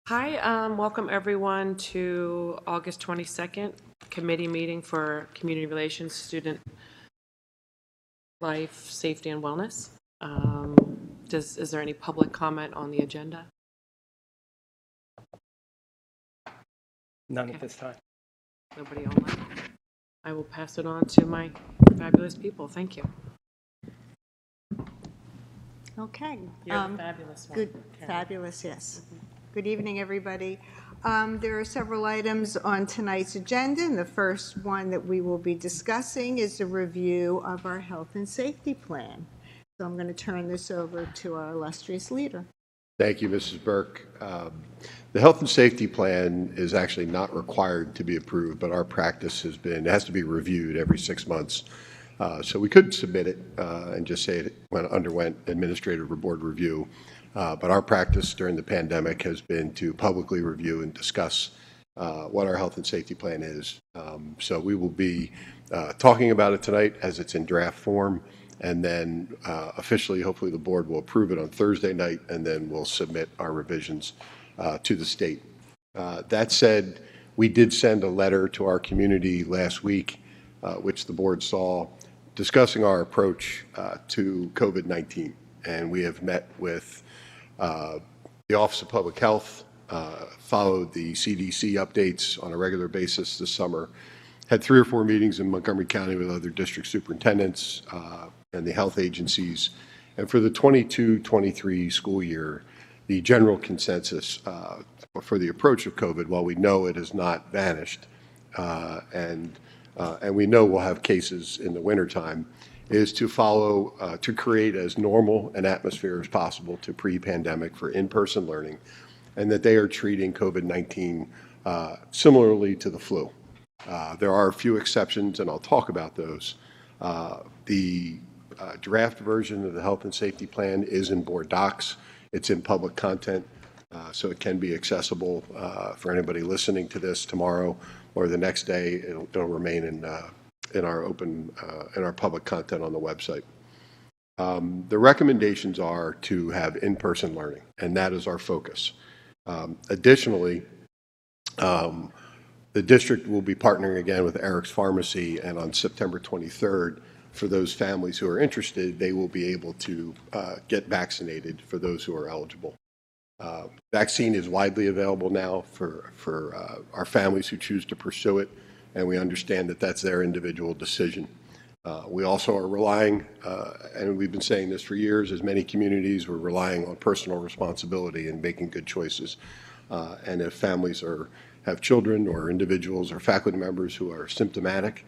Hi, welcome everyone to August 22nd committee meeting for Community Relations, Student Life, Safety, and Wellness. Is there any public comment on the agenda? None at this time. Nobody online? I will pass it on to my fabulous people. Thank you. Okay. You're the fabulous one. Good, Karen. fabulous, yes. Good evening, everybody. There are several items on tonight's agenda, and the first one that we will be discussing is a review of our health and safety plan. So I'm going to turn this over to our illustrious leader. Thank you, Mrs. Burke. The health and safety plan is actually not required to be approved, but our practice it has to be reviewed every 6 months. So we could submit it and just say it underwent administrative or board review. But our practice during the pandemic has been to publicly review and discuss what our health and safety plan is. So we will be talking about it tonight as it's in draft form, and then officially, hopefully the board will approve it on Thursday night, and then we'll submit our revisions to the state. That said, we did send a letter to our community last week, which the board saw, discussing our approach to COVID-19. And we have met with the Office of Public Health, followed the CDC updates on a regular basis this summer, had 3 or 4 meetings in Montgomery County with other district superintendents and the health agencies. And for the 22-23 school year, the general consensus for the approach of COVID, while we know it has not vanished, and we know we'll have cases in the wintertime, is to follow, to create as normal an atmosphere as possible to pre-pandemic for in-person learning, and that they are treating COVID-19 similarly to the flu. There are a few exceptions, and I'll talk about those. The draft version of the health and safety plan is in board docs. It's in public content, so it can be accessible for anybody listening to this tomorrow or the next day. It'll remain in our public content on the website. The recommendations are to have in-person learning, and that is our focus. Additionally, the district will be partnering again with Eric's Pharmacy, and on September 23rd, for those families who are interested, they will be able to get vaccinated for those who are eligible. Vaccine is widely available now for our families who choose to pursue it, and we understand that that's their individual decision. We also are relying, and we've been saying this for years, as many communities, we're relying on personal responsibility and making good choices. And if families have children or individuals or faculty members who are symptomatic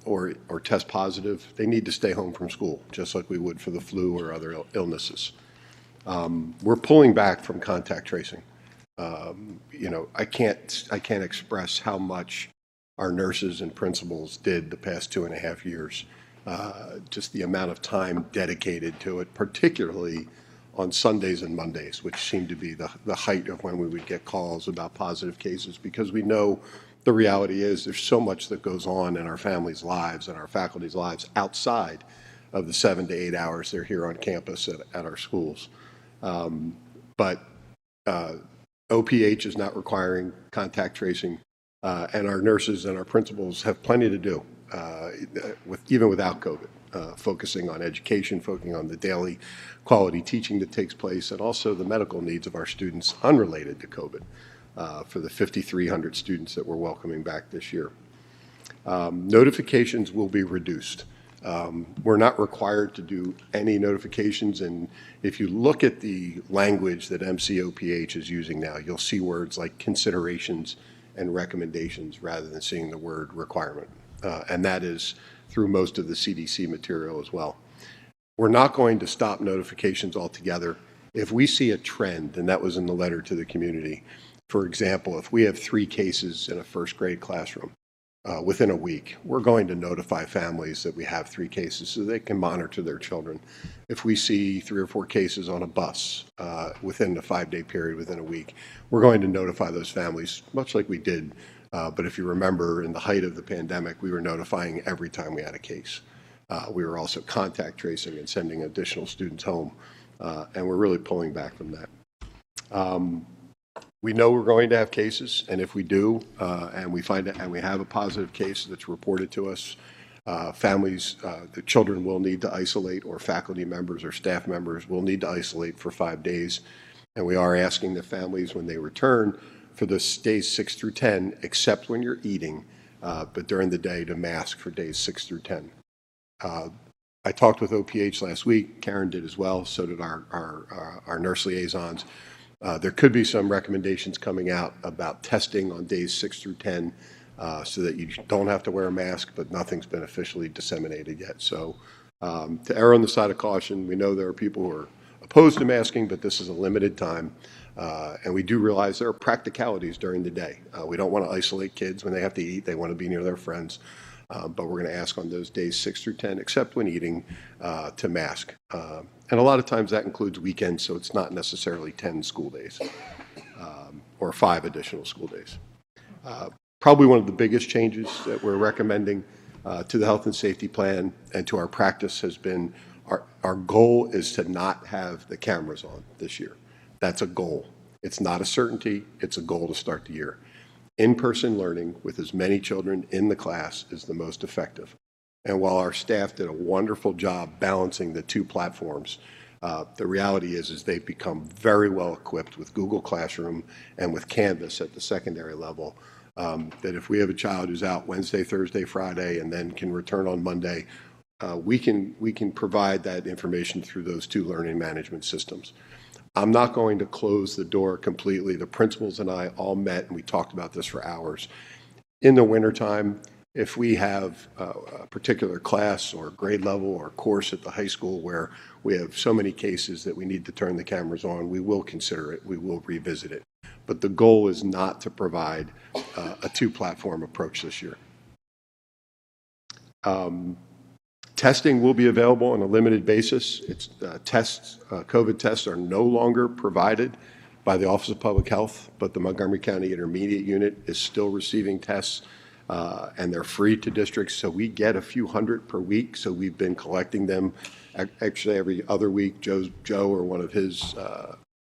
or test positive, they need to stay home from school, just like we would for the flu or other illnesses. We're pulling back from contact tracing. I can't express how much our nurses and principals did the past 2.5 years. Just the amount of time dedicated to it, particularly on Sundays and Mondays, which seemed to be the height of when we would get calls about positive cases, because we know the reality is there's so much that goes on in our families' lives and our faculty's lives outside of the 7 to 8 hours they're here on campus at our schools. But OPH is not requiring contact tracing, and our nurses and our principals have plenty to do, even without COVID, focusing on education, focusing on the daily quality teaching that takes place, and also the medical needs of our students unrelated to COVID for the 5,300 students that we're welcoming back this year. Notifications will be reduced. We're not required to do any notifications, and if you look at the language that MCOPH is using now, you'll see words like considerations and recommendations rather than seeing the word requirement, and that is through most of the CDC material as well. We're not going to stop notifications altogether. If we see a trend, and that was in the letter to the community, for example, if we have 3 cases in a first grade classroom, within a week, we're going to notify families that we have 3 cases so they can monitor their children. If we see 3 or 4 cases on a bus within the 5-day period within a week, we're going to notify those families, much like we did. But if you remember, in the height of the pandemic, we were notifying every time we had a case. We were also contact tracing and sending additional students home, and we're really pulling back from that. We know we're going to have cases, and if we do, and we find and we have a positive case that's reported to us, families, the children will need to isolate, or faculty members or staff members will need to isolate for 5 days. And we are asking the families when they return for the days 6 through 10, except when you're eating, but during the day to mask for days 6 through 10. I talked with OPH last week. Karen did as well. So did our nurse liaisons. There could be some recommendations coming out about testing on days 6 through 10 so that you don't have to wear a mask, but nothing's been officially disseminated yet. So to err on the side of caution, we know there are people who are opposed to masking, but this is a limited time. And we do realize there are practicalities during the day. We don't want to isolate kids when they have to eat. They want to be near their friends. But we're going to ask on those days 6 through 10, except when eating, to mask. And a lot of times that includes weekends, so it's not necessarily 10 school days or 5 additional school days. Probably one of the biggest changes that we're recommending to the health and safety plan and to our practice has been our goal is to not have the cameras on this year. That's a goal. It's not a certainty. It's a goal to start the year. In-person learning with as many children in the class is the most effective. And while our staff did a wonderful job balancing the two platforms, the reality is they've become very well equipped with Google Classroom and with Canvas at the secondary level, that if we have a child who's out Wednesday, Thursday, Friday, and then can return on Monday, we can provide that information through those two learning management systems. I'm not going to close the door completely. The principals and I all met and we talked about this for hours. In the wintertime, if we have a particular class or grade level or course at the high school where we have so many cases that we need to turn the cameras on, we will consider it. We will revisit it. But the goal is not to provide a two-platform approach this year. Testing will be available on a limited basis. COVID tests are no longer provided by the Office of Public Health, but the Montgomery County Intermediate Unit is still receiving tests, and they're free to districts. So we get a few hundred per week. So we've been collecting them actually every other week. Joe or one of his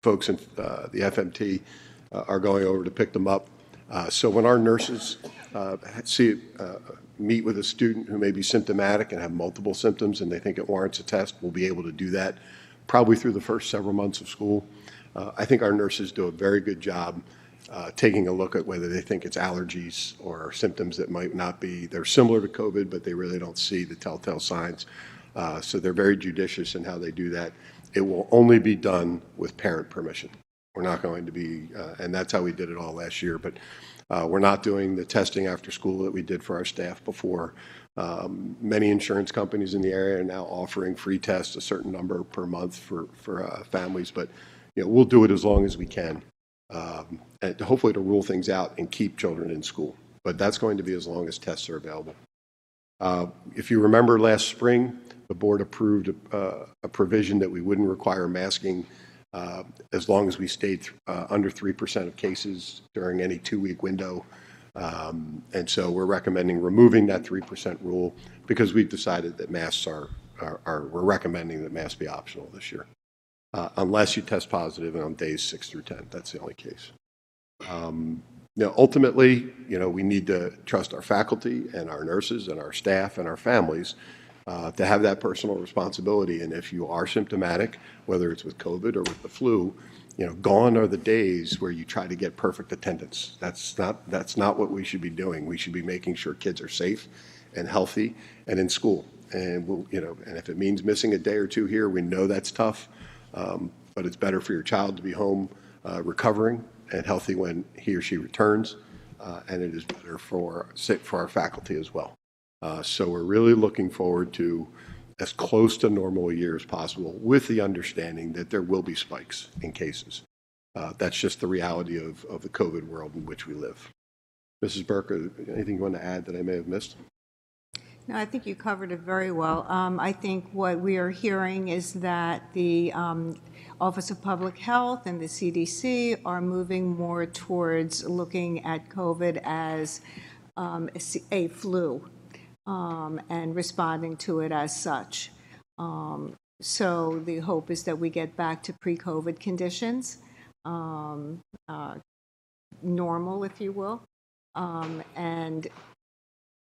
folks in the FMT are going over to pick them up. So when our nurses meet with a student who may be symptomatic and have multiple symptoms and they think it warrants a test, we'll be able to do that probably through the first several months of school. I think our nurses do a very good job taking a look at whether they think it's allergies or symptoms that might not be. They're similar to COVID, but they really don't see the telltale signs. So they're very judicious in how they do that. It will only be done with parent permission. We're not going to be, and that's how we did it all last year, but we're not doing the testing after school that we did for our staff before. Many insurance companies in the area are now offering free tests, a certain number per month for families, but we'll do it as long as we can, and hopefully to rule things out and keep children in school. But that's going to be as long as tests are available. If you remember last spring, the board approved a provision that we wouldn't require masking as long as we stayed under 3% of cases during any 2-week window. And so we're recommending removing that 3% rule because we've decided that masks we're recommending that masks be optional this year, unless you test positive on days 6 through 10. That's the only case. Ultimately, we need to trust our faculty and our nurses and our staff and our families to have that personal responsibility. And if you are symptomatic, whether it's with COVID or with the flu, gone are the days where you try to get perfect attendance. That's not what we should be doing. We should be making sure kids are safe and healthy and in school. And and if it means missing a day or two here, we know that's tough. But it's better for your child to be home recovering and healthy when he or she returns, and it is better for our faculty as well. So we're really looking forward to as close to normal a year as possible, with the understanding that there will be spikes in cases. That's just the reality of the COVID world in which we live. Mrs. Burke, anything you want to add that I may have missed? No, I think you covered it very well. I think what we are hearing is that the Office of Public Health and the CDC are moving more towards looking at COVID as a flu and responding to it as such. So the hope is that we get back to pre-COVID conditions. um, normal, if you will, and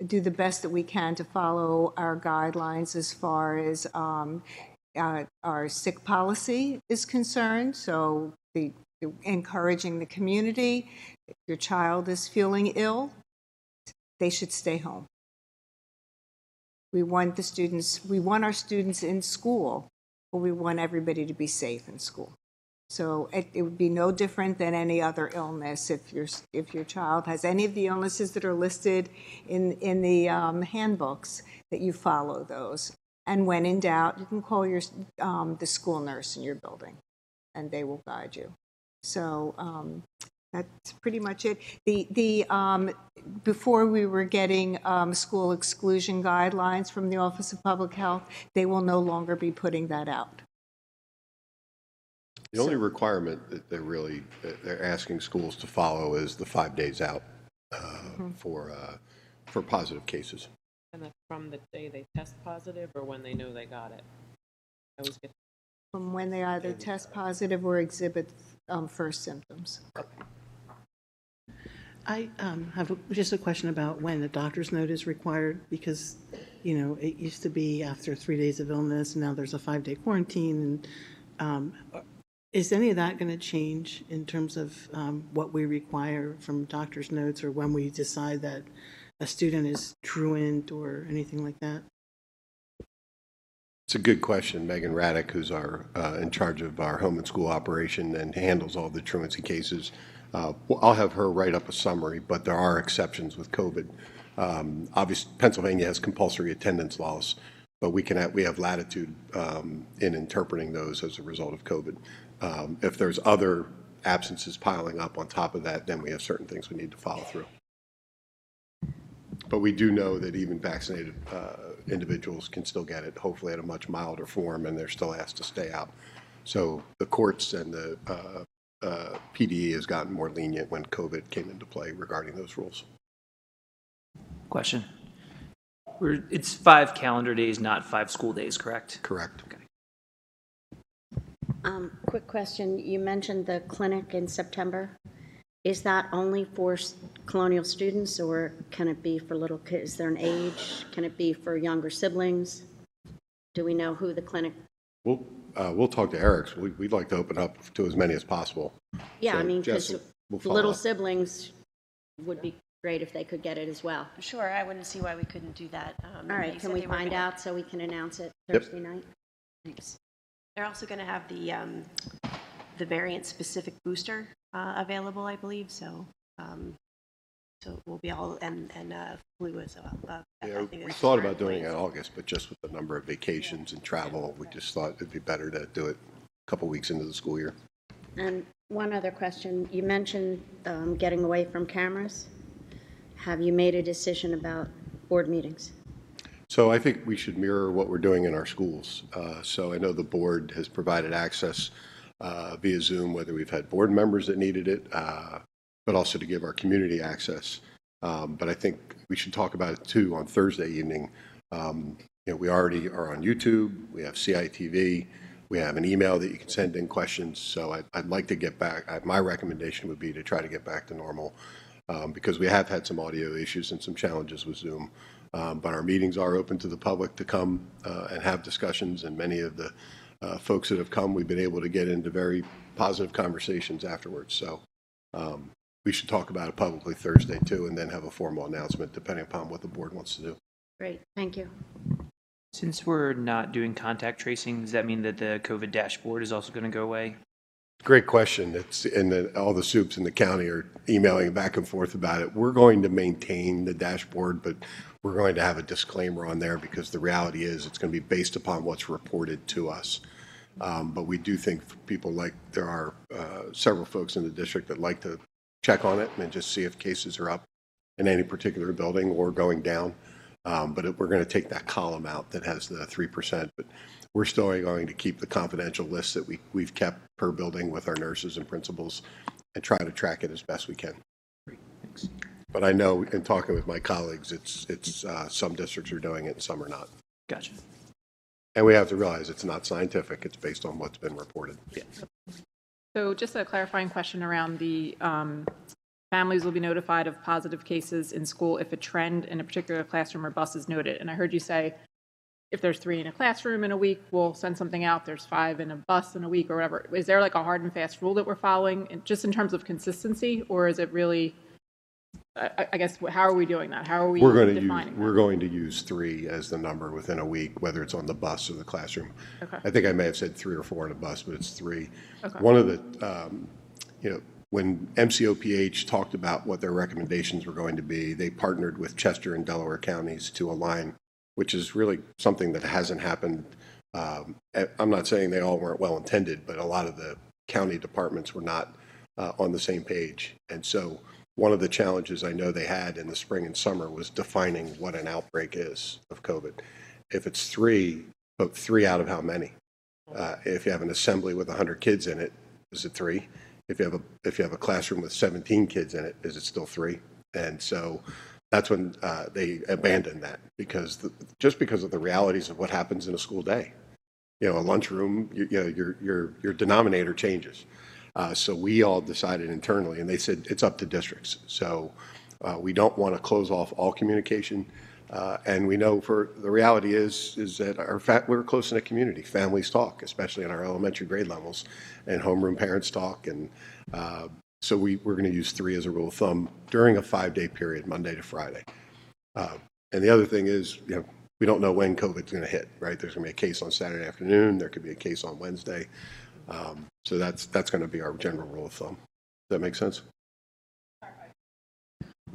do the best that we can to follow our guidelines as far as our sick policy is concerned. So encouraging the community, if your child is feeling ill, they should stay home. We want our students in school, but we want everybody to be safe in school. So it would be no different than any other illness. If your child has any of the illnesses that are listed in the handbooks, that you follow those. And when in doubt, you can call the school nurse in your building, and they will guide you. So that's pretty much it. Before we were getting school exclusion guidelines from the Office of Public Health, they will no longer be putting that out. The only requirement that they're asking schools to follow is the 5 days out for positive cases. And that's from the day they test positive or when they know they got it? I always get. From when they either test positive or exhibit first symptoms. I have just a question about when the doctor's note is required, because, it used to be after 3 days of illness, and now there's a 5-day quarantine. And is any of that going to change in terms of what we require from doctor's notes, or when we decide that a student is truant or anything like that? It's a good question. Megan Raddick, who's in charge of our home and school operation and handles all the truancy cases, I'll have her write up a summary, but there are exceptions with COVID. Obviously, Pennsylvania has compulsory attendance laws, but we have latitude in interpreting those as a result of COVID. If there's other absences piling up on top of that, then we have certain things we need to follow through. But we do know that even vaccinated individuals can still get it, hopefully at a much milder form, and they're still asked to stay out. So the courts and the PDE has gotten more lenient when COVID came into play regarding those rules. Question. It's 5 calendar days, not 5 school days, correct? Correct. Okay. Quick question. You mentioned the clinic in September. Is that only for Colonial students, or can it be for little kids? Is there an age? Can it be for younger siblings? Do we know who the clinic? We'll talk to Eric's. We'd like to open up to as many as possible. Yeah, So I mean, Jess, because we'll follow little up. siblings would be great if they could get it as well. Sure, I wouldn't see why we couldn't do that. All right, can we find out so we can announce it Yep. Thursday night? Thanks. They're also going to have the variant-specific booster available, I believe, so we'll be all, and flu as well. Yeah, we thought about doing it in August, but just with the number of vacations and travel, we just thought it'd be better to do it a couple weeks into the school year. And one other question. You mentioned getting away from cameras. Have you made a decision about board meetings? So I think we should mirror what we're doing in our schools. So I know the board has provided access via Zoom, whether we've had board members that needed it, but also to give our community access. But I think we should talk about it too on Thursday evening. We already are on YouTube, we have CITV, we have an email that you can send in questions. So I'd like to get back, my recommendation would be to try to get back to normal because we have had some audio issues and some challenges with Zoom. But our meetings are open to the public to come and have discussions, and many of the folks that have come, we've been able to get into very positive conversations afterwards. So we should talk about it publicly Thursday too, and then have a formal announcement depending upon what the board wants to do. Great, thank you. Since we're not doing contact tracing, does that mean that the COVID dashboard is also going to go away? Great question. It's all the soups in the county are emailing back and forth about it. We're going to maintain the dashboard, but we're going to have a disclaimer on there because the reality is it's going to be based upon what's reported to us. But we do think people there are several folks in the district that like to check on it and just see if cases are up in any particular building or going down. But we're going to take that column out that has the 3%. But we're still going to keep the confidential list that we've kept per building with our nurses and principals and try to track it as best we can. Great, thanks. But I know in talking with my colleagues, it's some districts are doing it and some are not. Gotcha. And we have to realize it's not scientific. It's based on what's been reported. Yeah. So just a clarifying question around the families will be notified of positive cases in school if a trend in a particular classroom or bus is noted. And I heard you say if there's 3 in a classroom in a week, we'll send something out. There's 5 in a bus in a week or whatever. Is there like a hard and fast rule that we're following just in terms of consistency, or is it really, I guess, how are we doing that? How are we defining We're that? going to use 3 as the number within a week, whether it's on the bus or the classroom. Okay. I think I may have said 3 or 4 on a bus, but it's 3. Okay. One of the, when MCOPH talked about what their recommendations were going to be, they partnered with Chester and Delaware counties to align, which is really something that hasn't happened. I'm not saying they all weren't well intended, but a lot of the county departments were not on the same page. And so one of the challenges I know they had in the spring and summer was defining what an outbreak is of COVID. If it's 3, but 3 out of how many? If you have an assembly with 100 kids in it, is it 3? If you have a classroom with 17 kids in it, is it still 3? And so that's when they abandoned that, because just because of the realities of what happens in a school day. A lunchroom, your denominator changes. So we all decided internally, and they said it's up to districts. So we don't want to close off all communication. And we know the reality is that we're close in a community. Families talk, especially in our elementary grade levels, and homeroom parents talk. And so we're going to use 3 as a rule of thumb during a 5-day period, Monday to Friday. And the other thing is, we don't know when COVID's going to hit, right? There's going to be a case on Saturday afternoon. There could be a case on Wednesday. So that's going to be our general rule of thumb. Does that make sense?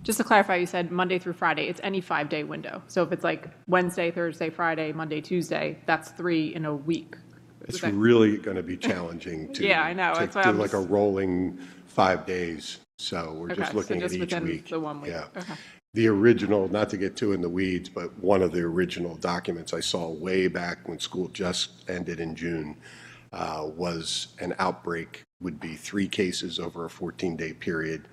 Just to clarify, you said Monday through Friday. It's any 5-day window. So if it's like Wednesday, Thursday, Friday, Monday, Tuesday, that's 3 in a week. It's really going to be challenging to, Yeah, I know. to That's why do I'm like a just- rolling 5 days. So we're just Okay, looking so just at each within week. the 1 week. Yeah. Okay. The original, not to get too in the weeds, but one of the original documents I saw way back when school just ended in June was an outbreak would be 3 cases over a 14-day period.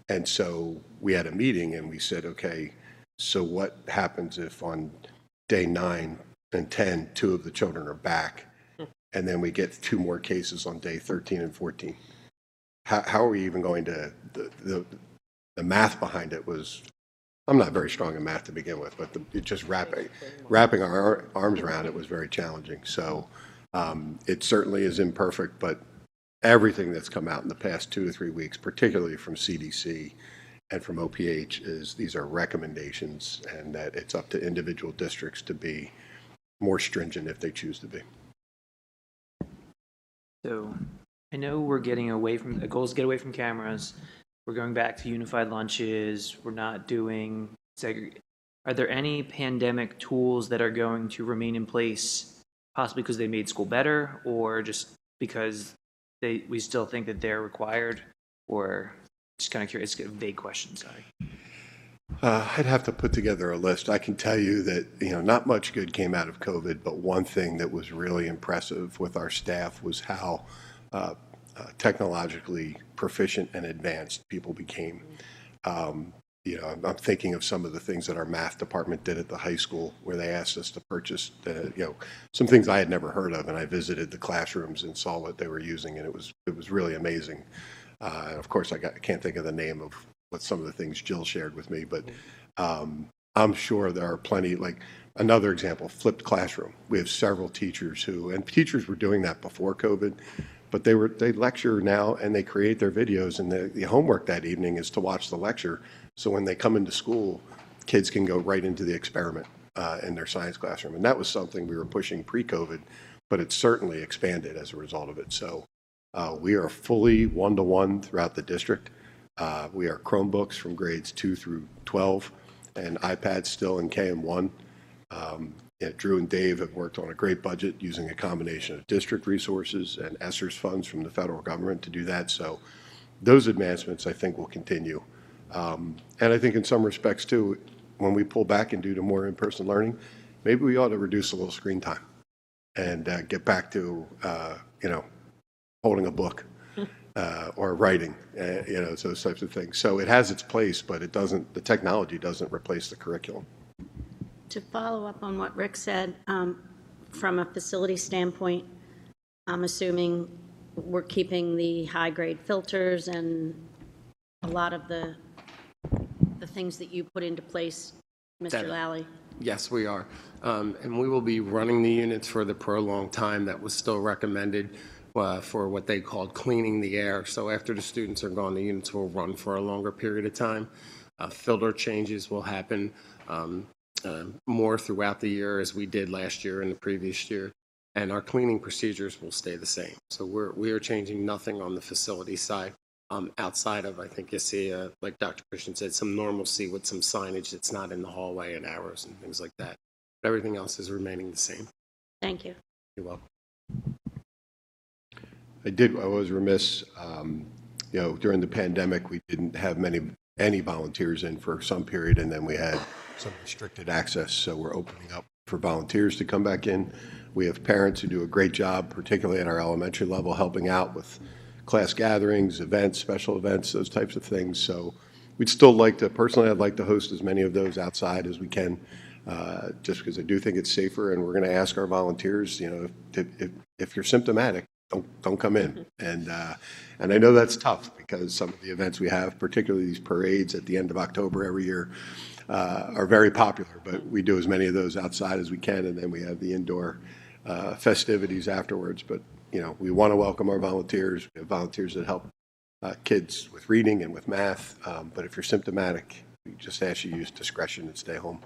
And so we had a meeting and we said, okay, so what happens if on day 9 and 10, 2 of the children are back, and then we get 2 more cases on day 13 and 14? How are we even going to, the math behind it was, I'm not very strong in math to begin with, but just wrapping our arms around it was very challenging. So it certainly is imperfect, but everything that's come out in the past 2 to 3 weeks, particularly from CDC and from OPH, is these are recommendations, and that it's up to individual districts to be more stringent if they choose to be. So I know we're getting away from, the goal is to get away from cameras. We're going back to unified lunches. We're not doing Are there any pandemic tools that are going to remain in place, possibly because they made school better, or just because we still think that they're required? Or just kind of curious, it's a vague question, sorry. I'd have to put together a list. I can tell you that, not much good came out of COVID, but one thing that was really impressive with our staff was how technologically proficient and advanced people became. I'm thinking of some of the things that our math department did at the high school, where they asked us to purchase, some things I had never heard of, and I visited the classrooms and saw what they were using, and it was really amazing. And of course, I can't think of the name of what some of the things Jill shared with me, but I'm sure there are plenty. Like another example, flipped classroom. We have several teachers and teachers were doing that before COVID, but they lecture now and they create their videos, and the homework that evening is to watch the lecture. So when they come into school, kids can go right into the experiment in their science classroom. And that was something we were pushing pre-COVID, but it's certainly expanded as a result of it. So we are fully one-to-one throughout the district. We are Chromebooks from grades 2 through 12 and iPads still in KM1. Drew and Dave have worked on a great budget using a combination of district resources and ESSER's funds from the federal government to do that. So those advancements, I think, will continue. And I think in some respects, too, when we pull back and do the more in-person learning, maybe we ought to reduce a little screen time and get back to, holding a book or writing, those types of things. So it has its place, but the technology doesn't replace the curriculum. To follow up on what Rick said, from a facility standpoint, I'm assuming we're keeping the high-grade filters and a lot of the things that you put into place, Mr. Lally? Yes, we are. And we will be running the units for the prolonged time that was still recommended for what they called cleaning the air. So after the students are gone, the units will run for a longer period of time. Filter changes will happen more throughout the year as we did last year and the previous year. And our cleaning procedures will stay the same. So we are changing nothing on the facility side. Outside of, I think you see, like Dr. Christian said, some normalcy with some signage that's not in the hallway and arrows and things like that. But everything else is remaining the same. Thank you. You're welcome. I was remiss, during the pandemic, we didn't have any volunteers in for some period, and then we had some restricted access, so we're opening up for volunteers to come back in. We have parents who do a great job, particularly at our elementary level, helping out with class gatherings, events, special events, those types of things. So we'd still like to, personally, I'd like to host as many of those outside as we can, just because I do think it's safer, and we're going to ask our volunteers, if you're symptomatic, don't come in. And I know that's tough because some of the events we have, particularly these parades at the end of October every year, are very popular, but we do as many of those outside as we can, and then we have the indoor festivities afterwards. But we want to welcome our volunteers. We have volunteers that help kids with reading and with math. But if you're symptomatic, we just ask you to use discretion and stay home.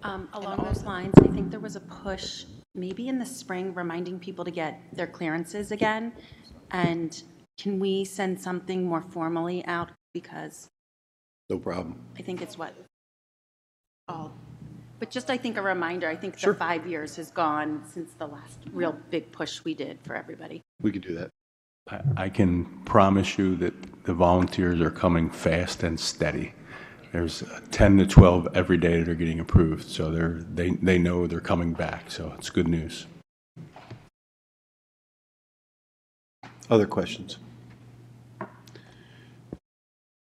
Along those lines, I think there was a push, maybe in the spring, reminding people to get their clearances again. And can we send something more formally out? Because No problem. I think it's but just I think a reminder, I think Sure. the 5 years has gone since the last real big push we did for everybody. We could do that. I can promise you that the volunteers are coming fast and steady. There's 10 to 12 every day that are getting approved, so they know they're coming back, so it's good news. Other questions?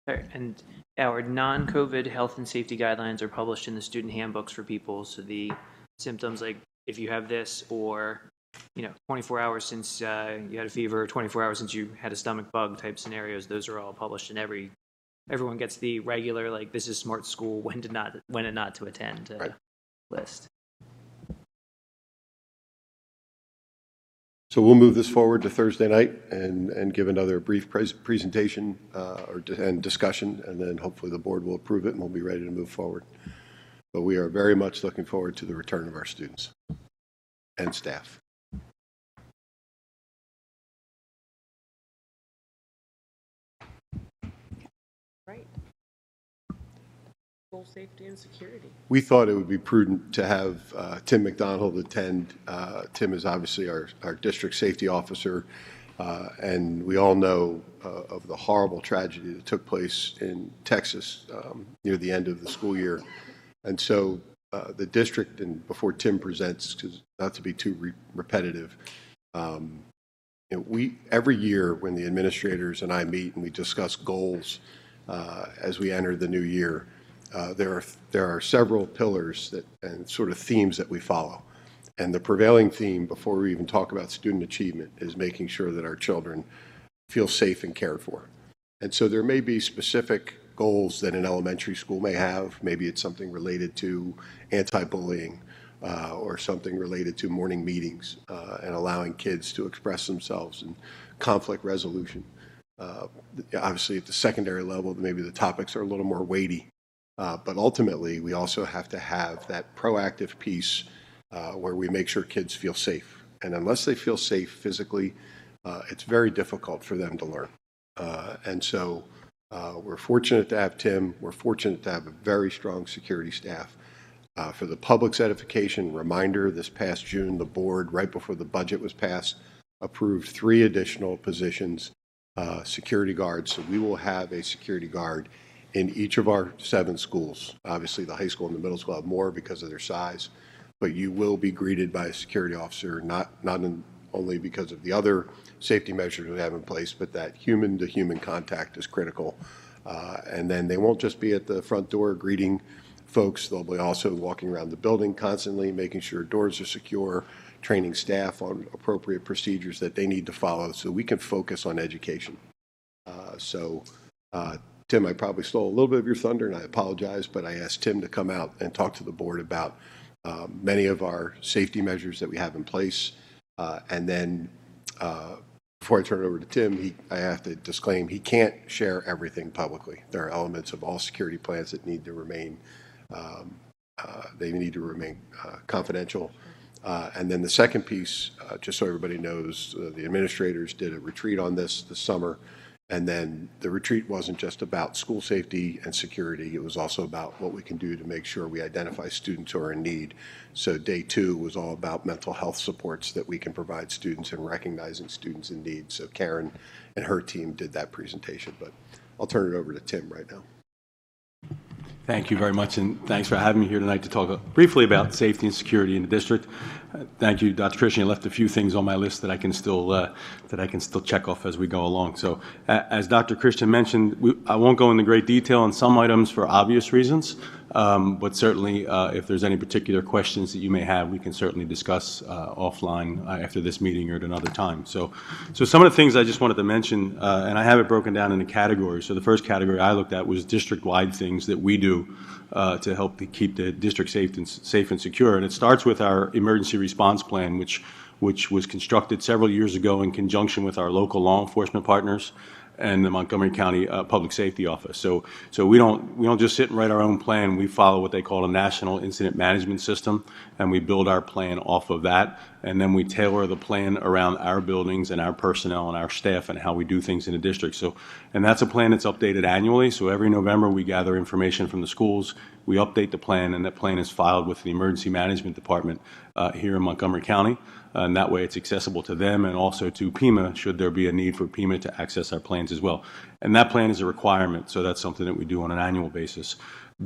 And our non-COVID health and safety guidelines are published in the student handbooks for people. So the symptoms, like if you have this, or 24 hours since you had a fever, 24 hours since you had a stomach bug type scenarios, those are all published, and everyone gets the regular, like, this is smart school, when and not to attend list. So we'll move this forward to Thursday night and give another brief presentation and discussion, and then hopefully the board will approve it and we'll be ready to move forward. But we are very much looking forward to the return of our students and staff. Right. School safety and security. We thought it would be prudent to have Tim McDonald attend. Tim is obviously our district safety officer, and we all know of the horrible tragedy that took place in Texas near the end of the school year. And so the district, and before Tim presents, because not to be too repetitive, we every year when the administrators and I meet and we discuss goals as we enter the new year, there are several pillars and sort of themes that we follow. And the prevailing theme, before we even talk about student achievement, is making sure that our children feel safe and cared for. And so there may be specific goals that an elementary school may have. Maybe it's something related to anti-bullying or something related to morning meetings and allowing kids to express themselves and conflict resolution. Obviously, at the secondary level, maybe the topics are a little more weighty. But ultimately, we also have to have that proactive piece where we make sure kids feel safe. And unless they feel safe physically, it's very difficult for them to learn. And so we're fortunate to have Tim. We're fortunate to have a very strong security staff. For the public's edification, reminder, this past June, the board, right before the budget was passed, approved 3 additional positions, security guards. So we will have a security guard in each of our 7 schools. Obviously, the high school and the middle school have more because of their size, but you will be greeted by a security officer, not only because of the other safety measures we have in place, but that human-to-human contact is critical. And then they won't just be at the front door greeting folks. They'll be also walking around the building constantly, making sure doors are secure, training staff on appropriate procedures that they need to follow so we can focus on education. Tim, I probably stole a little bit of your thunder, and I apologize, but I asked Tim to come out and talk to the board about many of our safety measures that we have in place. And then before I turn it over to Tim, I have to disclaim he can't share everything publicly. There are elements of all security plans that need to remain confidential. And then the second piece, just so everybody knows, the administrators did a retreat on this summer. And then the retreat wasn't just about school safety and security. It was also about what we can do to make sure we identify students who are in need. So day 2 was all about mental health supports that we can provide students and recognizing students in need. So Karen and her team did that presentation. But I'll turn it over to Tim right now. Thank you very much, and thanks for having me here tonight to talk briefly about safety and security in the district. Thank you, Dr. Christian. You left a few things on my list that I can still check off as we go along. So, as Dr. Christian mentioned, I won't go into great detail on some items for obvious reasons, but certainly, if there's any particular questions that you may have, we can certainly discuss offline after this meeting or at another time. So some of the things I just wanted to mention, and I have it broken down into categories. So the first category I looked at was district-wide things that we do to help keep the district safe and secure. And it starts with our emergency response plan, which was constructed several years ago in conjunction with our local law enforcement partners and the Montgomery County Public Safety Office. So we don't just sit and write our own plan. We follow what they call a national incident management system, and we build our plan off of that. And then we tailor the plan around our buildings and our personnel and our staff and how we do things in the district. And that's a plan that's updated annually. So every November we gather information from the schools, we update the plan, and that plan is filed with the Emergency Management Department here in Montgomery County. And that way it's accessible to them and also to PEMA should there be a need for PEMA to access our plans as well. And that plan is a requirement, so that's something that we do on an annual basis.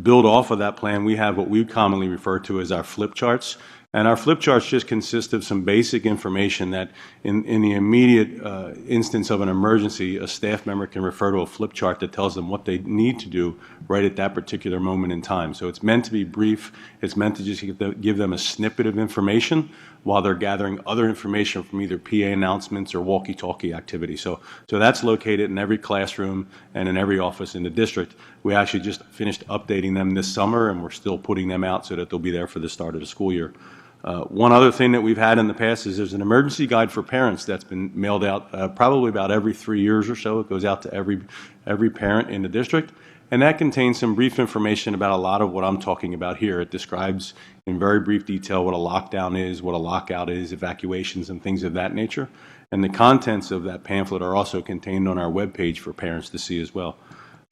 Build off of that plan, we have what we commonly refer to as our flip charts. And our flip charts just consist of some basic information that in the immediate instance of an emergency, a staff member can refer to a flip chart that tells them what they need to do right at that particular moment in time. So it's meant to be brief. It's meant to just give them a snippet of information while they're gathering other information from either PA announcements or walkie-talkie activity. So that's located in every classroom and in every office in the district. We actually just finished updating them this summer, and we're still putting them out so that they'll be there for the start of the school year. One other thing that we've had in the past is there's an emergency guide for parents that's been mailed out probably about every 3 years or so. It goes out to every parent in the district, and that contains some brief information about a lot of what I'm talking about here. It describes in very brief detail what a lockdown is, what a lockout is, evacuations, and things of that nature. And the contents of that pamphlet are also contained on our webpage for parents to see as well.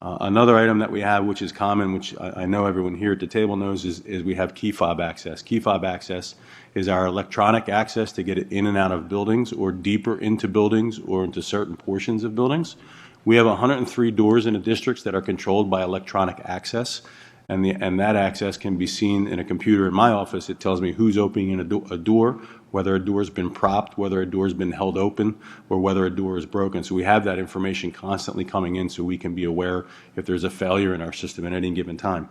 Another item that we have, which is common, which I know everyone here at the table knows, is we have key fob access. Key fob access is our electronic access to get it in and out of buildings or deeper into buildings or into certain portions of buildings. We have 103 doors in the districts that are controlled by electronic access, and that access can be seen in a computer in my office. It tells me who's opening a door, whether a door's been propped, whether a door's been held open, or whether a door is broken. So we have that information constantly coming in so we can be aware if there's a failure in our system at any given time.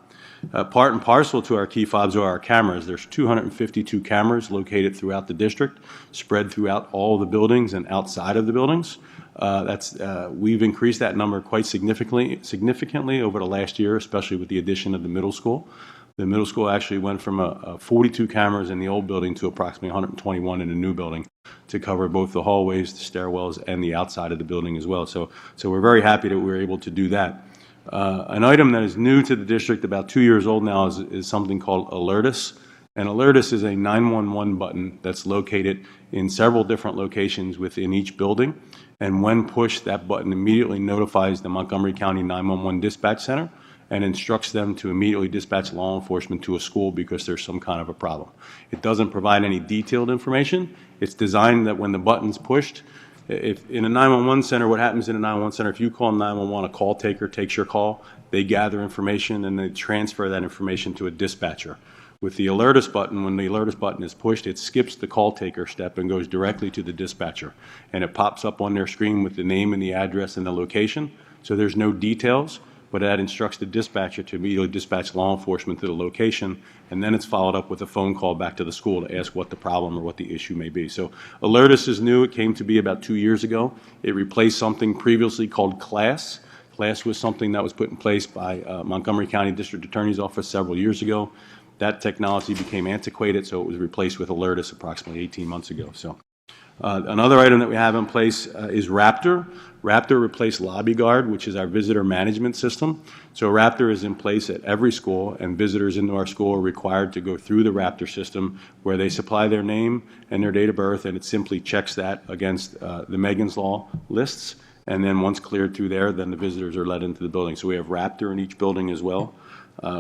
Part and parcel to our key fobs are our cameras. There's 252 cameras located throughout the district, spread throughout all the buildings and outside of the buildings. We've increased that number quite significantly over the last year, especially with the addition of the middle school. The middle school actually went from 42 cameras in the old building to approximately 121 in the new building to cover both the hallways, the stairwells, and the outside of the building as well. So we're very happy that we were able to do that. An item that is new to the district, about 2 years old now, is something called Alertus. And Alertus is a 911 button that's located in several different locations within each building. And when pushed, that button immediately notifies the Montgomery County 911 Dispatch Center and instructs them to immediately dispatch law enforcement to a school because there's some kind of a problem. It doesn't provide any detailed information. It's designed that when the button's pushed, if in a 911 center, what happens in a 911 center, if you call 911, a call taker takes your call, they gather information and they transfer that information to a dispatcher. With the Alertus button, when the Alertus button is pushed, it skips the call taker step and goes directly to the dispatcher. And it pops up on their screen with the name and the address and the location. So there's no details, but that instructs the dispatcher to immediately dispatch law enforcement to the location, and then it's followed up with a phone call back to the school to ask what the problem or what the issue may be. So Alertus is new. It came to be about 2 years ago. It replaced something previously called CLASS. CLASS was something that was put in place by Montgomery County District Attorney's Office several years ago. That technology became antiquated, so it was replaced with Alertus approximately 18 months ago. So another item that we have in place is Raptor. Raptor replaced LobbyGuard, which is our visitor management system. So Raptor is in place at every school, and visitors into our school are required to go through the Raptor system where they supply their name and their date of birth, and it simply checks that against the Megan's Law lists. And then once cleared through there, then the visitors are let into the building. So we have Raptor in each building as well.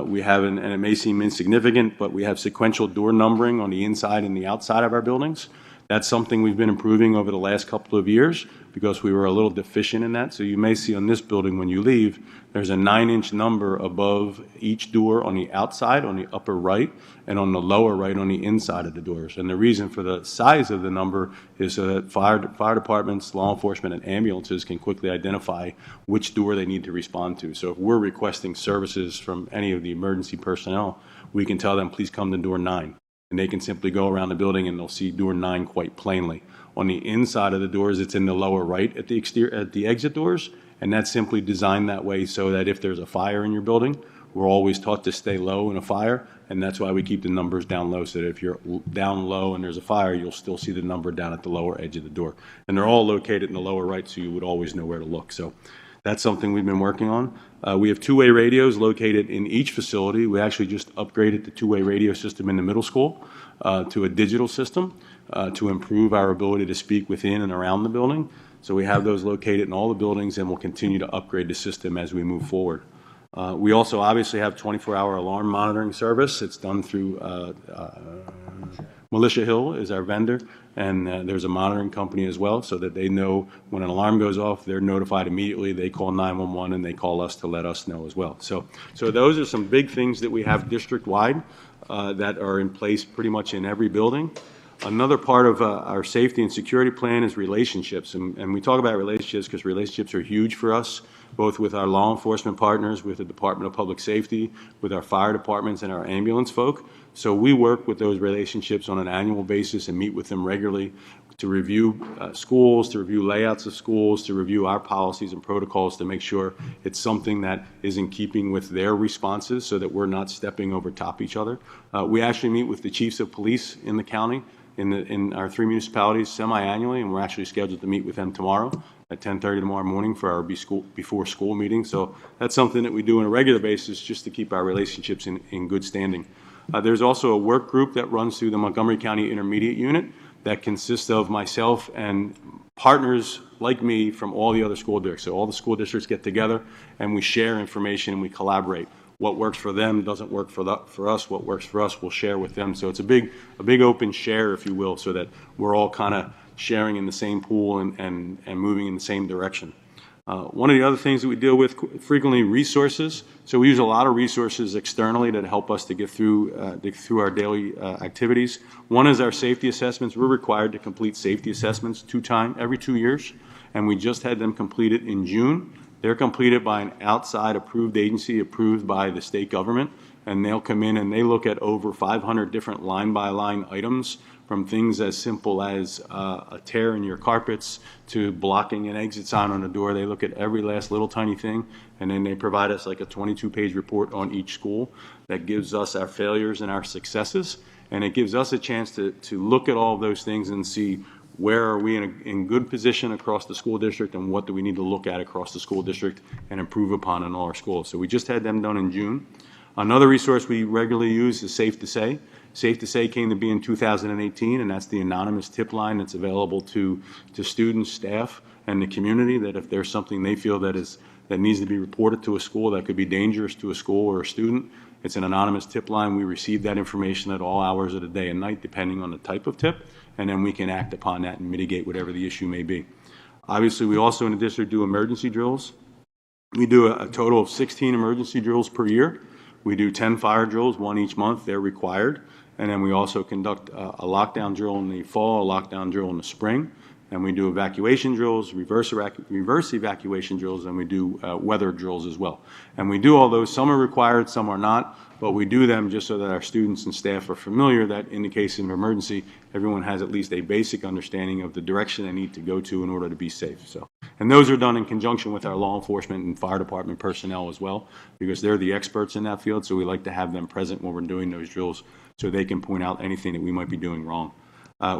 We have, and it may seem insignificant, but we have sequential door numbering on the inside and the outside of our buildings. That's something we've been improving over the last couple of years because we were a little deficient in that. So you may see on this building when you leave, there's a 9-inch number above each door on the outside, on the upper right, and on the lower right on the inside of the doors. And the reason for the size of the number is so that fire departments, law enforcement, and ambulances can quickly identify which door they need to respond to. So if we're requesting services from any of the emergency personnel, we can tell them, please come to door 9. And they can simply go around the building and they'll see door 9 quite plainly. On the inside of the doors, it's in the lower right at the exterior, at the exit doors, and that's simply designed that way so that if there's a fire in your building, we're always taught to stay low in a fire, and that's why we keep the numbers down low, so that if you're down low and there's a fire, you'll still see the number down at the lower edge of the door. And they're all located in the lower right, so you would always know where to look. So that's something we've been working on. We have two-way radios located in each facility. We actually just upgraded the two-way radio system in the middle school to a digital system to improve our ability to speak within and around the building. So we have those located in all the buildings, and we'll continue to upgrade the system as we move forward. We also obviously have 24-hour alarm monitoring service. It's done through Militia Hill is our vendor, and there's a monitoring company as well, so that they know when an alarm goes off, they're notified immediately. They call 911 and they call us to let us know as well. So those are some big things that we have district-wide that are in place pretty much in every building. Another part of our safety and security plan is relationships, and we talk about relationships because relationships are huge for us, both with our law enforcement partners, with the Department of Public Safety, with our fire departments and our ambulance folk. So we work with those relationships on an annual basis and meet with them regularly to review schools, to review layouts of schools, to review our policies and protocols to make sure it's something that is in keeping with their responses so that we're not stepping over top each other. We actually meet with the chiefs of police in the county in our 3 municipalities semi-annually, and we're actually scheduled to meet with them tomorrow at 10:30 tomorrow morning for our before school meeting. So that's something that we do on a regular basis just to keep our relationships in good standing. There's also a work group that runs through the Montgomery County Intermediate Unit that consists of myself and partners like me from all the other school districts. So all the school districts get together and we share information and we collaborate. What works for them doesn't work for us. What works for us, we'll share with them. So it's a big open share, if you will, so that we're all kind of sharing in the same pool and moving in the same direction. One of the other things that we deal with frequently, resources. So we use a lot of resources externally that help us to get through our daily activities. One is our safety assessments. We're required to complete safety assessments every 2 years, and we just had them completed in June. They're completed by an outside approved agency approved by the state government, and they'll come in and they look at over 500 different line-by-line items, from things as simple as a tear in your carpets to blocking an exit sign on a door. They look at every last little tiny thing, and then they provide us like a 22-page report on each school that gives us our failures and our successes, and it gives us a chance to look at all of those things and see where are we in good position across the school district and what do we need to look at across the school district and improve upon in all our schools. So we just had them done in June. Another resource we regularly use is Safe to Say. Safe to Say came to be in 2018, and that's the anonymous tip line that's available to students, staff, and the community, that if there's something they feel that needs to be reported to a school that could be dangerous to a school or a student, it's an anonymous tip line. We receive that information at all hours of the day and night, depending on the type of tip, and then we can act upon that and mitigate whatever the issue may be. Obviously, we also in the district do emergency drills. We do a total of 16 emergency drills per year. We do 10 fire drills, 1 each month. They're required. And then we also conduct a lockdown drill in the fall, a lockdown drill in the spring. and we do evacuation drills, reverse evacuation drills, and we do weather drills as well. And we do all those. Some are required, some are not, but we do them just so that our students and staff are familiar that in the case of an emergency, everyone has at least a basic understanding of the direction they need to go to in order to be safe. So, and those are done in conjunction with our law enforcement and fire department personnel as well, because they're the experts in that field, so we like to have them present when we're doing those drills so they can point out anything that we might be doing wrong.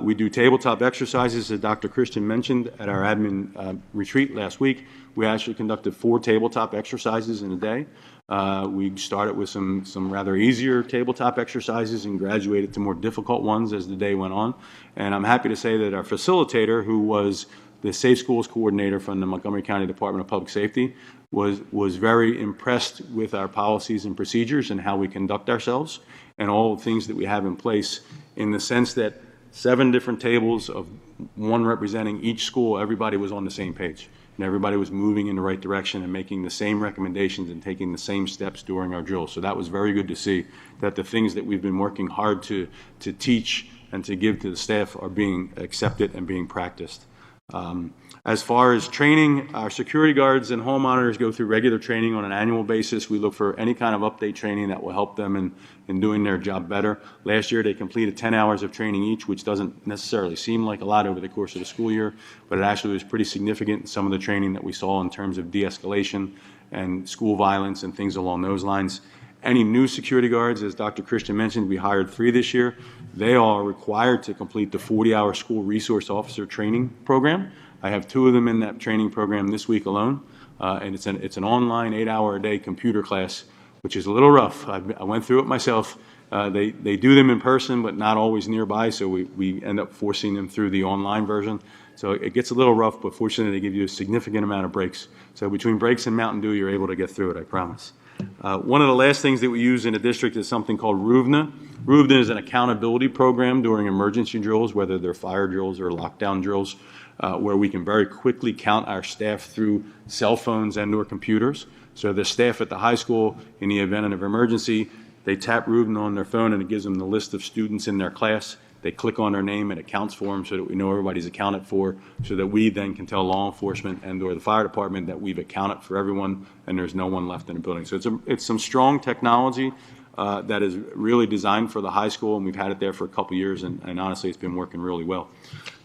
We do tabletop exercises, as Dr. Christian mentioned, at our admin retreat last week. We actually conducted 4 tabletop exercises in a day. We started with some rather easier tabletop exercises and graduated to more difficult ones as the day went on. And I'm happy to say that our facilitator, who was the Safe Schools Coordinator from the Montgomery County Department of Public Safety, was very impressed with our policies and procedures and how we conduct ourselves and all the things that we have in place, in the sense that 7 different tables of one representing each school, everybody was on the same page. And everybody was moving in the right direction and making the same recommendations and taking the same steps during our drills. So that was very good to see that the things that we've been working hard to teach and to give to the staff are being accepted and being practiced. As far as training, our security guards and hall monitors go through regular training on an annual basis. We look for any kind of update training that will help them in doing their job better. Last year they completed 10 hours of training each, which doesn't necessarily seem like a lot over the course of the school year, but it actually was pretty significant, some of the training that we saw in terms of de-escalation and school violence and things along those lines. Any new security guards, as Dr. Christian mentioned, we hired 3 this year. They are required to complete the 40-hour school resource officer training program. I have 2 of them in that training program this week alone, and it's an online 8-hour-a-day computer class, which is a little rough. I went through it myself. They do them in person, but not always nearby, so we end up forcing them through the online version. So it gets a little rough, but fortunately they give you a significant amount of breaks. So between breaks and Mountain Dew, you're able to get through it, I promise. One of the last things that we use in the district is something called RUVNA. RUVNA is an accountability program during emergency drills, whether they're fire drills or lockdown drills, where we can very quickly count our staff through cell phones and or computers. So the staff at the high school, in the event of emergency, they tap RUVNA on their phone and it gives them the list of students in their class. They click on their name and it counts for them so that we know everybody's accounted for, so that we then can tell law enforcement and or the fire department that we've accounted for everyone and there's no one left in the building. So it's some strong technology that is really designed for the high school, and we've had it there for a couple years, and honestly it's been working really well.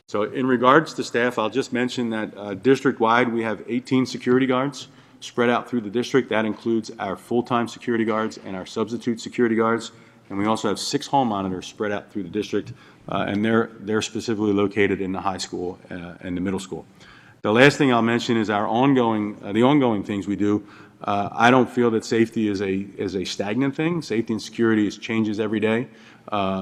So in regards to staff, I'll just mention that district-wide we have 18 security guards spread out through the district. That includes our full-time security guards and our substitute security guards. And we also have 6 hall monitors spread out through the district, and they're specifically located in the high school and the middle school. The last thing I'll mention is our the ongoing things we do. I don't feel that safety is a stagnant thing. Safety and security changes every day,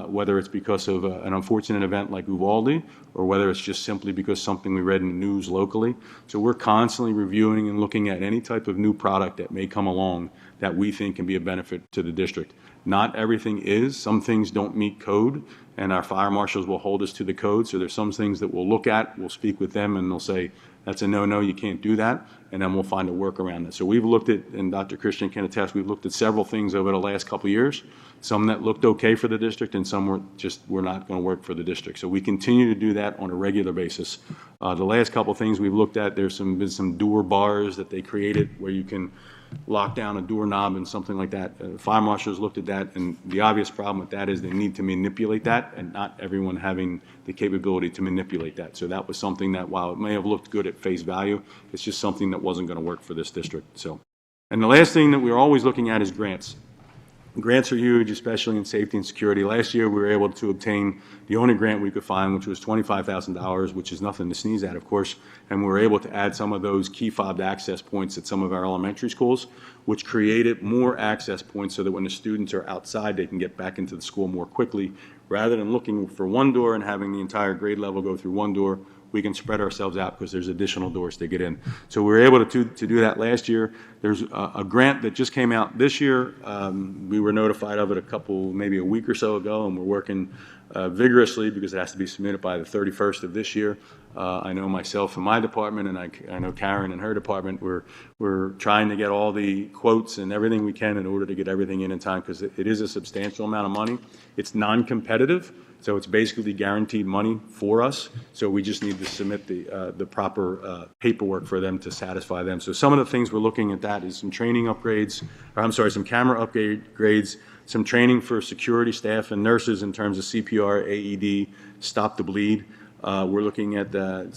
whether it's because of an unfortunate event like Uvalde, or whether it's just simply because something we read in the news locally. So we're constantly reviewing and looking at any type of new product that may come along that we think can be a benefit to the district. Not everything is. Some things don't meet code, and our fire marshals will hold us to the code. So there's some things that we'll look at, we'll speak with them, and they'll say, that's a no-no, you can't do that, and then we'll find a workaround it. So we've looked at, and Dr. Christian can attest, we've looked at several things over the last couple of years, some that looked okay for the district and some were not going to work for the district. So we continue to do that on a regular basis. The last couple of things we've looked at, there's been some door bars that they created where you can lock down a doorknob and something like that. Fire marshals looked at that, and the obvious problem with that is they need to manipulate that, and not everyone having the capability to manipulate that. So that was something that, while it may have looked good at face value, it's just something that wasn't going to work for this district. So, and the last thing that we're always looking at is grants. Grants are huge, especially in safety and security. Last year, we were able to obtain the only grant we could find, which was $25,000, which is nothing to sneeze at, of course, and we were able to add some of those key fobbed access points at some of our elementary schools, which created more access points so that when the students are outside, they can get back into the school more quickly. Rather than looking for one door and having the entire grade level go through one door, we can spread ourselves out because there's additional doors to get in. So we were able to do that last year. There's a grant that just came out this year. We were notified of it maybe a week or so ago, and we're working vigorously because it has to be submitted by the 31st of this year. I know myself and my department, and I know Karen and her department, we're trying to get all the quotes and everything we can in order to get everything in time, because it is a substantial amount of money. It's non-competitive, so it's basically guaranteed money for us. So we just need to submit the proper paperwork for them to satisfy them. So some of the things we're looking at that is some training upgrades, or I'm sorry, some camera upgrades, some training for security staff and nurses in terms of CPR, AED, stop the bleed. We're looking at a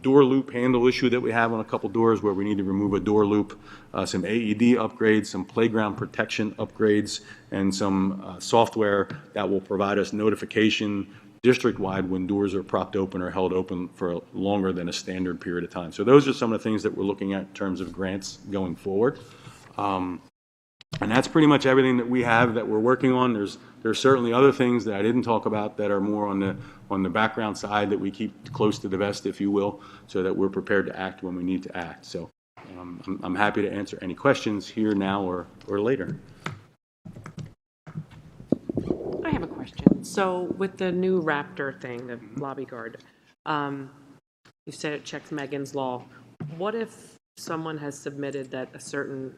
door loop handle issue that we have on a couple doors where we need to remove a door loop, some AED upgrades, some playground protection upgrades, and some software that will provide us notification district-wide when doors are propped open or held open for longer than a standard period of time. So those are some of the things that we're looking at in terms of grants going forward. And that's pretty much everything that we have that we're working on. There's certainly other things that I didn't talk about that are more on the background side that we keep close to the vest, if you will, so that we're prepared to act when we need to act. So I'm happy to answer any questions here, now, or later. I have a question. So with the new Raptor thing, the lobby guard, you said it checks Megan's Law. What if someone has submitted that a certain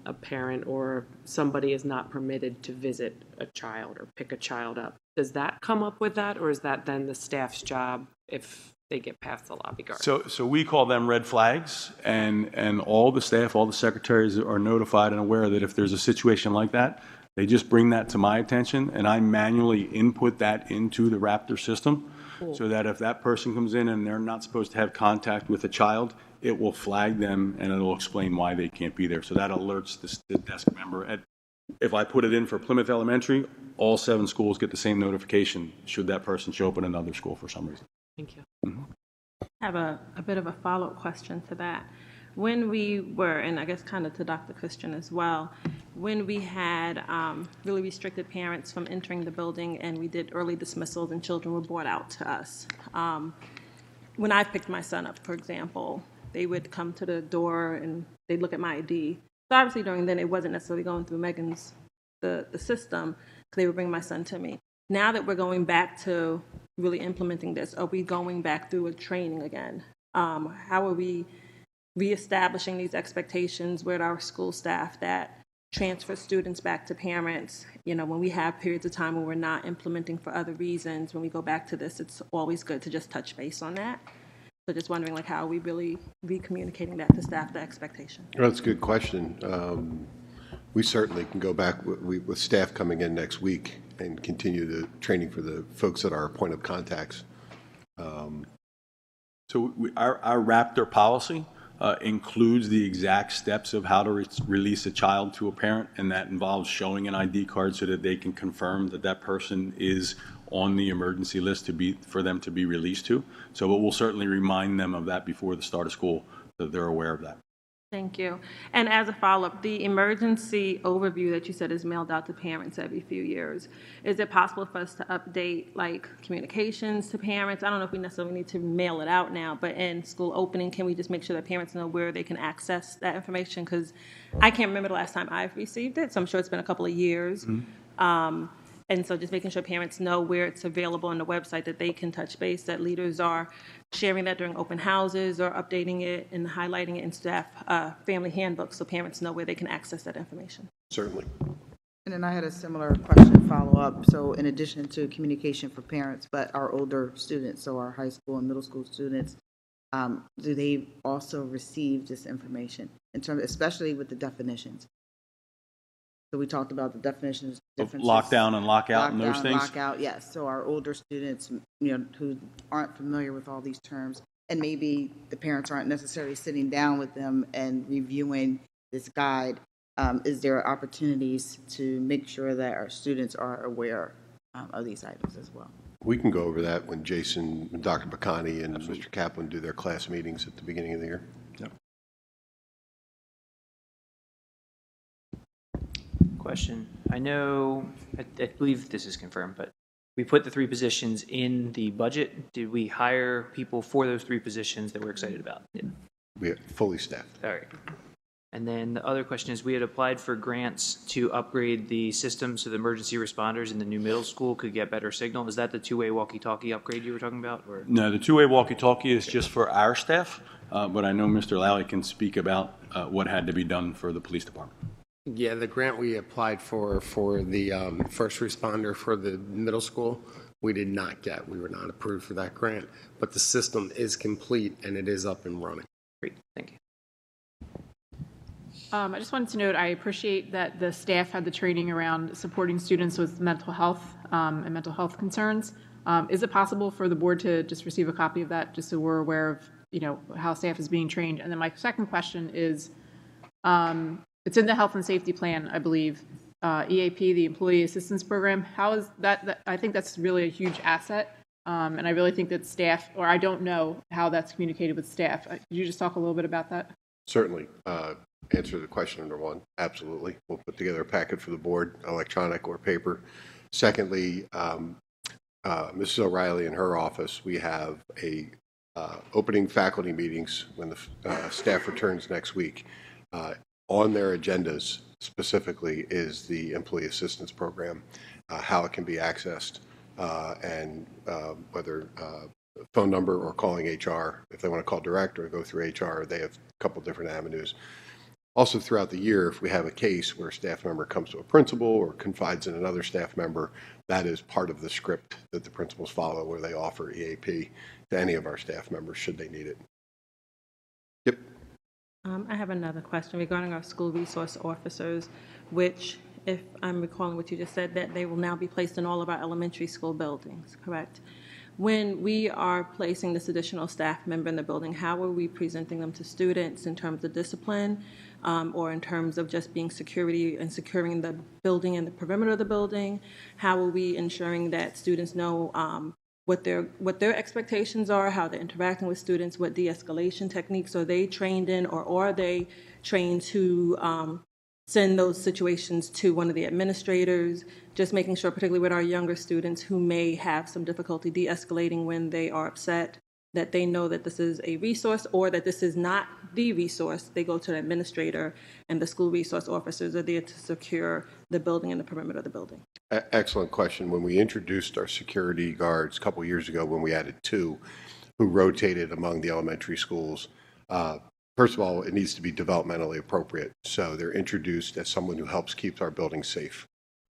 a parent or somebody is not permitted to visit a child or pick a child up? Does that come up with that, or is that then the staff's job if they get past the lobby guard? So we call them red flags, and all the staff, all the secretaries are notified and aware that if there's a situation like that, they just bring that to my attention, and I manually input that into the Raptor system. Cool. So that if that person comes in and they're not supposed to have contact with a child, it will flag them and it'll explain why they can't be there. So that alerts the desk member. If I put it in for Plymouth Elementary, all 7 schools get the same notification should that person show up in another school for some reason. Thank you. Mm-hmm. I have a bit of a follow-up question to that. When we were, and I guess kind of to Dr. Christian as well, when we had really restricted parents from entering the building and we did early dismissals and children were brought out to us, when I picked my son up, for example, they would come to the door and they'd look at my ID. So obviously during then it wasn't necessarily going through Megan's, the system, because they would bring my son to me. Now that we're going back to really implementing this, are we going back through a training again? How are we reestablishing these expectations with our school staff that transfer students back to parents? You know, when we have periods of time when we're not implementing for other reasons, when we go back to this, it's always good to just touch base on that. So just wondering, like, how are we really re-communicating that to staff, the expectation? Well, that's a good question. We certainly can go back with staff coming in next week and continue the training for the folks that are point of contacts. So our Raptor policy includes the exact steps of how to release a child to a parent, and that involves showing an ID card so that they can confirm that that person is on the emergency list for them to be released to. So we'll certainly remind them of that before the start of school, so they're aware of that. Thank you. And as a follow-up, the emergency overview that you said is mailed out to parents every few years. Is it possible for us to update, like, communications to parents? I don't know if we necessarily need to mail it out now, but in school opening, can we just make sure that parents know where they can access that information? Because I can't remember the last time I've received it, so I'm sure it's been a couple of years. Mm-hmm. And so just making sure parents know where it's available on the website, that they can touch base, that leaders are sharing that during open houses or updating it and highlighting it in staff family handbooks so parents know where they can access that information. Certainly. And then I had a similar question follow-up. So in addition to communication for parents, but our older students, so our high school and middle school students, do they also receive this information in terms, especially with the definitions? So we talked about the definitions, differences. Lockdown and lockout and those things? Lockout, yes. So our older students, you know, who aren't familiar with all these terms, and maybe the parents aren't necessarily sitting down with them and reviewing this guide, is there opportunities to make sure that our students are aware of these items as well? We can go over that when Jason, Dr. Bacani, and Mr. Kaplan do their class meetings at the beginning of the year. Yep. Question. I know, I believe this is confirmed, but we put the 3 positions in the budget. Did we hire people for those 3 positions that we're excited about? Yeah. We are fully staffed. All right. And then the other question is, we had applied for grants to upgrade the systems so the emergency responders in the new middle school could get better signal. Is that the two-way walkie-talkie upgrade you were talking about? Or? No, the two-way walkie-talkie is just for our staff, but I know Mr. Lally can speak about what had to be done for the police department. Yeah, the grant we applied for the first responder for the middle school, we did not get. We were not approved for that grant, but the system is complete and it is up and running. Great, thank you. I just wanted to note, I appreciate that the staff had the training around supporting students with mental health and mental health concerns. Is it possible for the board to just receive a copy of that, just so we're aware of, how staff is being trained? And then my second question is, it's in the health and safety plan, I believe, EAP, the Employee Assistance Program. How is that? I think that's really a huge asset, and I really think that staff, or I don't know how that's communicated with staff. Could you just talk a little bit about that? Certainly. Answer the question number one, absolutely. We'll put together a packet for the board, electronic or paper. Secondly, Mrs. O'Reilly in her office, we have a opening faculty meetings when the staff returns next week. On their agendas specifically is the Employee Assistance Program, how it can be accessed, and whether phone number or calling HR. If they want to call direct or go through HR, they have a couple different avenues. Also throughout the year, if we have a case where a staff member comes to a principal or confides in another staff member, that is part of the script that the principals follow, where they offer EAP to any of our staff members should they need it. Yep. I have another question regarding our school resource officers, which, if I'm recalling what you just said, that they will now be placed in all of our elementary school buildings, correct? When we are placing this additional staff member in the building, how are we presenting them to students in terms of discipline, or in terms of just being security and securing the building and the perimeter of the building? How are we ensuring that students know what their expectations are, how they're interacting with students, what de-escalation techniques are they trained in, or are they trained to send those situations to one of the administrators, just making sure, particularly with our younger students who may have some difficulty de-escalating when they are upset, that they know that this is a resource, or that this is not the resource. They go to the administrator, and the school resource officers are there to secure the building and the perimeter of the building. Excellent question. When we introduced our security guards a couple years ago, when we added 2 who rotated among the elementary schools, first of all, it needs to be developmentally appropriate. So they're introduced as someone who helps keep our building safe.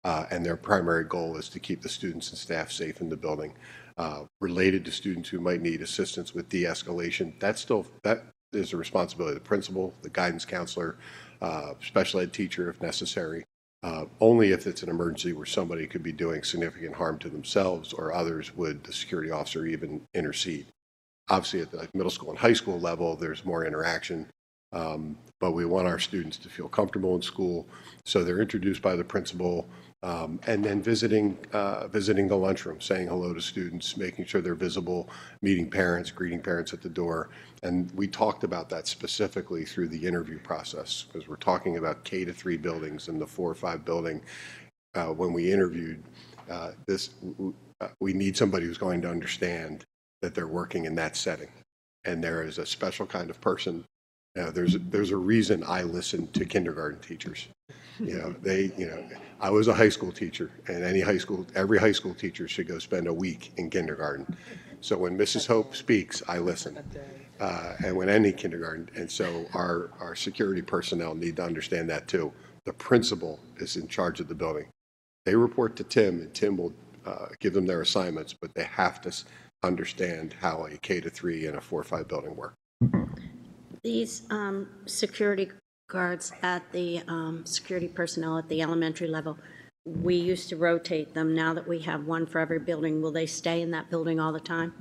And their primary goal is to keep the students and staff safe in the building. Related to students who might need assistance with de-escalation, that is the responsibility of the principal, the guidance counselor, special ed teacher if necessary. Only if it's an emergency where somebody could be doing significant harm to themselves or others would the security officer even intercede. Obviously, at the middle school and high school level, there's more interaction, but we want our students to feel comfortable in school, so they're introduced by the principal, and then visiting the lunchroom, saying hello to students, making sure they're visible, meeting parents, greeting parents at the door. And we talked about that specifically through the interview process, because we're talking about K-3 buildings and the 4 or 5 building. When we interviewed we need somebody who's going to understand that they're working in that setting, and there is a special kind of person. There's a reason I listen to kindergarten teachers. I was a high school teacher, and every high school teacher should go spend a week in kindergarten. So when Mrs. Hope speaks, I listen, and when any kindergarten, and so our security personnel need to understand that too. The principal is in charge of the building. They report to Tim, and Tim will give them their assignments, but they have to understand how a K-3 and a 4 or 5 building work. These security guards at the security personnel at the elementary level, we used to rotate them. Now that we have one for every building, will they stay in that building all the time?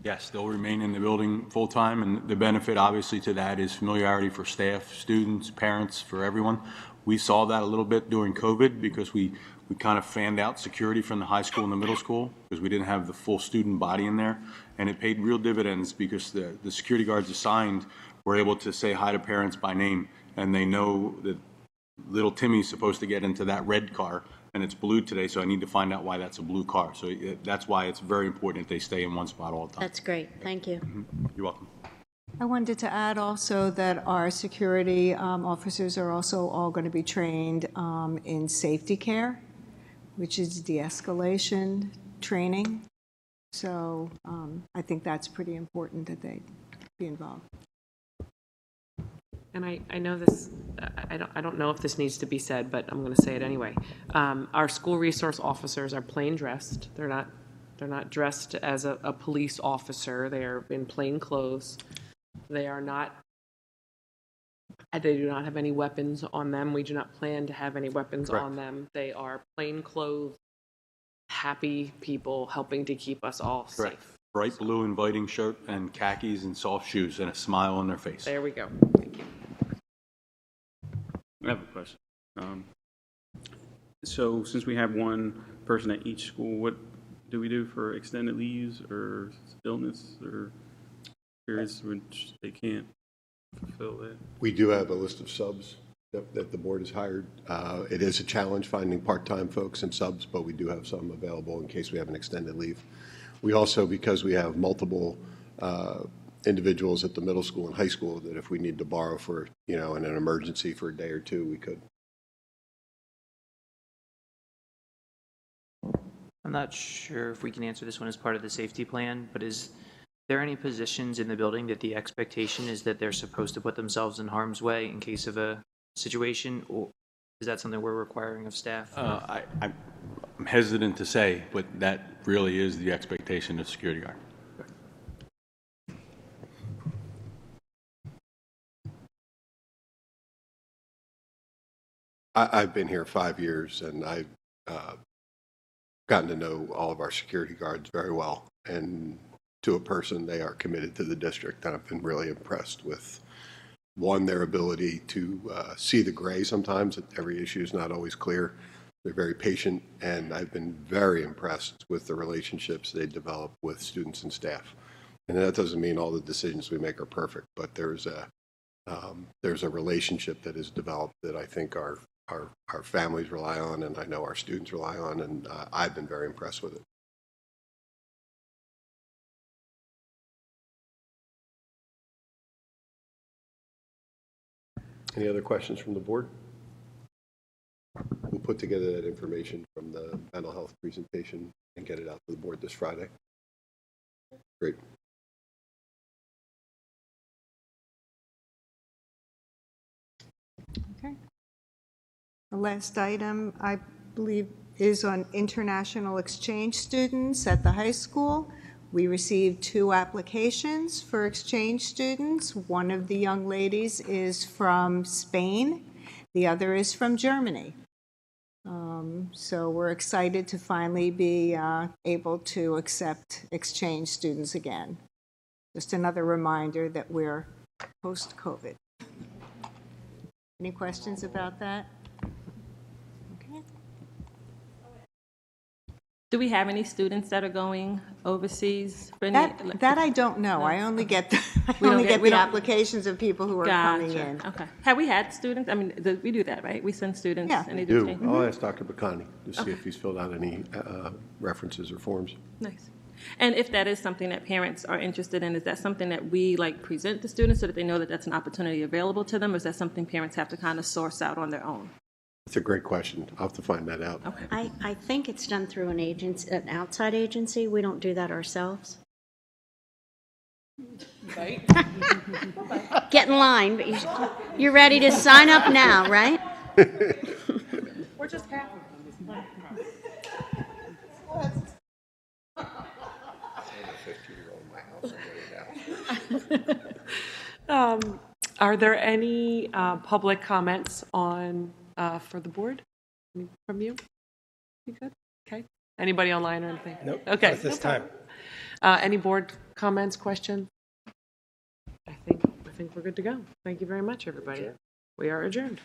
Yes, they'll remain in the building full-time, and the benefit obviously to that is familiarity for staff, students, parents, for everyone. We saw that a little bit during COVID because we kind of fanned out security from the high school and the middle school because we didn't have the full student body in there, and it paid real dividends because the security guards assigned were able to say hi to parents by name, and they know that little Timmy's supposed to get into that red car and it's blue today, so I need to find out why that's a blue car. So that's why it's very important that they stay in one spot all the time. That's great. Thank you. You're welcome. I wanted to add also that our security officers are also all going to be trained in safety care, which is de-escalation training. So I think that's pretty important that they be involved. And I know this, I don't know if this needs to be said, but I'm going to say it anyway. Our school resource officers are plain dressed. They're not dressed as a police officer. They are in plain clothes. They do not have any weapons on them. We do not plan to have any weapons on them. They are plain clothes, happy people helping to keep us all safe. Bright blue inviting shirt and khakis and soft shoes and a smile on their face. There we go. Thank you. I have a question. So since we have one person at each school, what do we do for extended leaves or illness or periods which they can't fulfill that? We do have a list of subs that the board has hired. It is a challenge finding part-time folks and subs, but we do have some available in case we have an extended leave. We also, because we have multiple individuals at the middle school and high school, that if we need to borrow for, in an emergency for a day or two, we could. I'm not sure if we can answer this one as part of the safety plan, but is there any positions in the building that the expectation is that they're supposed to put themselves in harm's way in case of a situation, or is that something we're requiring of staff? I'm hesitant to say, but that really is the expectation of security guard. I've been here 5 years, and I've gotten to know all of our security guards very well. And to a person, they are committed to the district. And I've been really impressed with, one, their ability to see the gray sometimes. Every issue is not always clear. They're very patient, and I've been very impressed with the relationships they develop with students and staff. And that doesn't mean all the decisions we make are perfect, but there's a relationship that is developed that I think our families rely on, and I know our students rely on, and I've been very impressed with it. Any other questions from the board? We'll put together that information from the mental health presentation and get it out to the board this Friday. Great. Okay. The last item, I believe, is on international exchange students at the high school. We received 2 applications for exchange students. One of the young ladies is from Spain. The other is from Germany. So we're excited to finally be able to accept exchange students again. Just another reminder that we're post-COVID. Any questions about that? Okay. Do we have any students that are going overseas? For That I don't know. I only get the applications of people who are coming in. Okay. Have we had students? I mean, we do that, right? We send students. Yeah, and they Do. exchange. I'll ask Dr. Bacani to see if he's filled out any references or forms. Nice. And if that is something that parents are interested in, is that something that we present to students so that they know that that's an opportunity available to them, or is that something parents have to kind of source out on their own? That's a great question. I'll have to find that out. Okay. I think it's done through an outside agency. We don't do that ourselves. Right? Get in line, but you're ready to sign up now, right? We're just happy. Are there any public comments on for the board from you? You good? Okay. Anybody online or anything? Nope. Okay. Not at this time. Any board comments, questions? I think we're good to go. Thank you very much, everybody. We are adjourned.